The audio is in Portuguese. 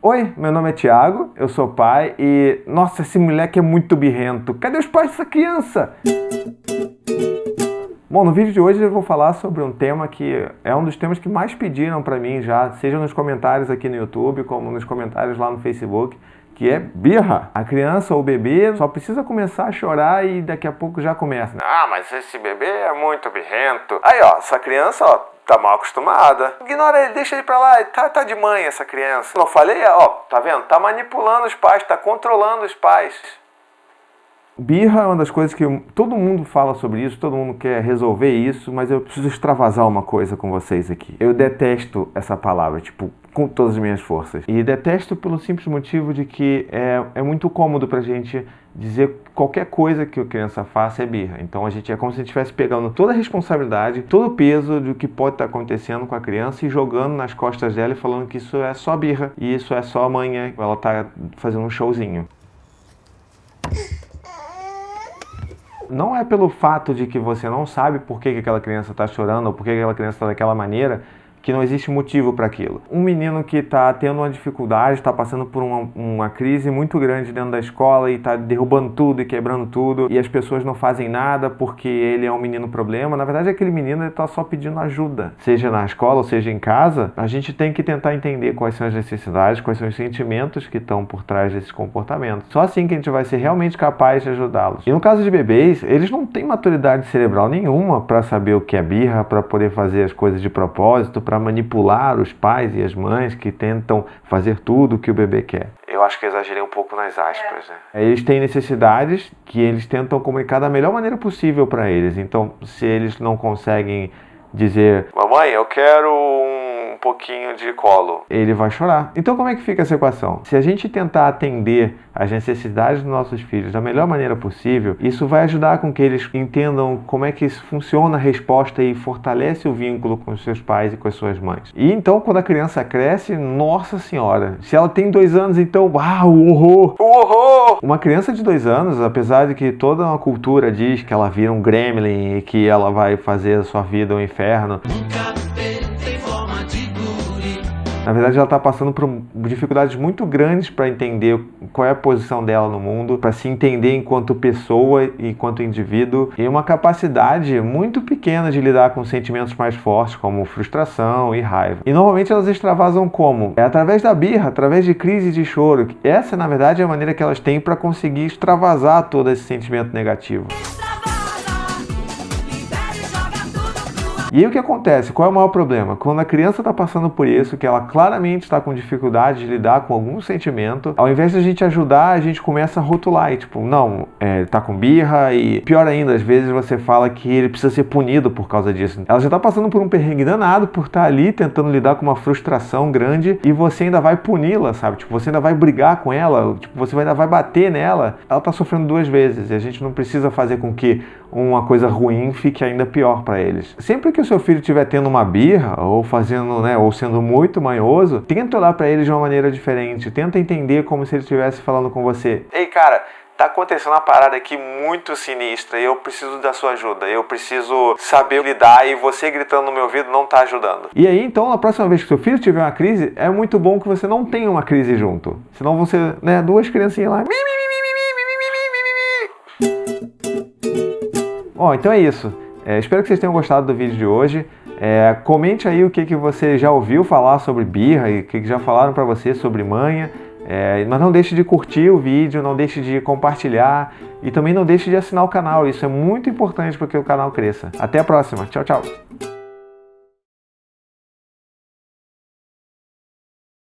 Oi, meu nome é Thiago, eu sou pai e... Nossa, esse moleque é muito birrento. Cadê os pais dessa criança? Bom, no vídeo de hoje eu vou falar sobre um tema que é um dos temas que mais pediram pra mim já, seja nos comentários aqui no YouTube, como nos comentários lá no Facebook, que é birra. A criança ou o bebê só precisa começar a chorar e daqui a pouco já começa. Ah, mas esse bebê é muito birrento. Aí, ó, essa criança, ó, tá mal acostumada. Ignora ele, deixa ele pra lá, tá de mãe essa criança. Não falei? Ó, tá vendo? Tá manipulando os pais, tá controlando os pais. Birra é uma das coisas que todo mundo fala sobre isso, todo mundo quer resolver isso, mas eu preciso extravasar uma coisa com vocês aqui. Eu detesto essa palavra, tipo, com todas as minhas forças. E detesto pelo simples motivo de que é muito cômodo pra gente dizer qualquer coisa que a criança faça é birra. Então a gente é como se a gente estivesse pegando toda a responsabilidade, todo o peso do que pode estar acontecendo com a criança e jogando nas costas dela e falando que isso é só birra e isso é só amanhã, ela tá fazendo um showzinho. Não é pelo fato de que você não sabe por que aquela criança está chorando ou por que aquela criança está daquela maneira que não existe motivo para aquilo. Um menino que está tendo uma dificuldade, está passando por uma crise muito grande dentro da escola e está derrubando tudo e quebrando tudo e as pessoas não fazem nada porque ele é um menino problema. Na verdade, aquele menino está só pedindo ajuda. Seja na escola ou seja em casa, a gente tem que tentar entender quais são as necessidades, quais são os sentimentos que estão por trás desses comportamentos. Só assim que a gente vai ser realmente capaz de ajudá-los. E no caso de bebês, eles não têm maturidade cerebral nenhuma para saber o que é birra, para poder fazer as coisas de propósito, para manipular os pais e as mães que tentam fazer tudo o que o bebê quer. Eu acho que exagerei um pouco nas aspas, né? Eles têm necessidades que eles tentam comunicar da melhor maneira possível para eles. Então, se eles não conseguem dizer: mamãe, eu quero um pouquinho de colo, ele vai chorar. Então como é que fica essa equação? Se a gente tentar atender as necessidades dos nossos filhos da melhor maneira possível, isso vai ajudar com que eles entendam como é que isso funciona a resposta e fortalece o vínculo com os seus pais e com as suas mães. E então quando a criança cresce, nossa senhora, se ela tem 2 anos, então, uau, o horror! O horror! Uma criança de 2 anos, apesar de que toda uma cultura diz que ela vira um gremlin e que ela vai fazer a sua vida um inferno, na verdade, ela está passando por dificuldades muito grandes para entender qual é a posição dela no mundo, para se entender enquanto pessoa e enquanto indivíduo, e uma capacidade muito pequena de lidar com sentimentos mais fortes, como frustração e raiva. E normalmente elas extravasam como? É através da birra, através de crise de choro. Essa, na verdade, é a maneira que elas têm para conseguir extravasar todo esse sentimento negativo. E aí o que acontece? Qual é o maior problema? Quando a criança está passando por isso, que ela claramente está com dificuldade de lidar com algum sentimento, ao invés de a gente ajudar, a gente começa a rotular e tipo, não, ele tá com birra e pior ainda, às vezes você fala que ele precisa ser punido por causa disso. Ela já está passando por um perrengue danado por estar ali tentando lidar com uma frustração grande e você ainda vai puni-la, sabe? Tipo, você ainda vai brigar com ela, tipo, você ainda vai bater nela. Ela está sofrendo 2 vezes e a gente não precisa fazer com que uma coisa ruim fique ainda pior para eles. Sempre que o seu filho estiver tendo uma birra ou fazendo, né, ou sendo muito manhoso, tenta olhar para ele de uma maneira diferente, tenta entender como se ele estivesse falando com você. Ei, cara, tá acontecendo uma parada aqui muito sinistra e eu preciso da sua ajuda, eu preciso saber lidar e você gritando no meu ouvido não tá ajudando. E aí, então, na próxima vez que seu filho tiver uma crise, é muito bom que você não tenha uma crise junto. Senão você, né, 2 criancinhas lá. Bom, então é isso. Espero que vocês tenham gostado do vídeo de hoje. Comente aí o que você já ouviu falar sobre birra e o que já falaram pra você sobre manha. Mas não deixe de curtir o vídeo, não deixe de compartilhar e também não deixe de assinar o canal. Isso é muito importante para que o canal cresça. Até a próxima. Tchau, tchau.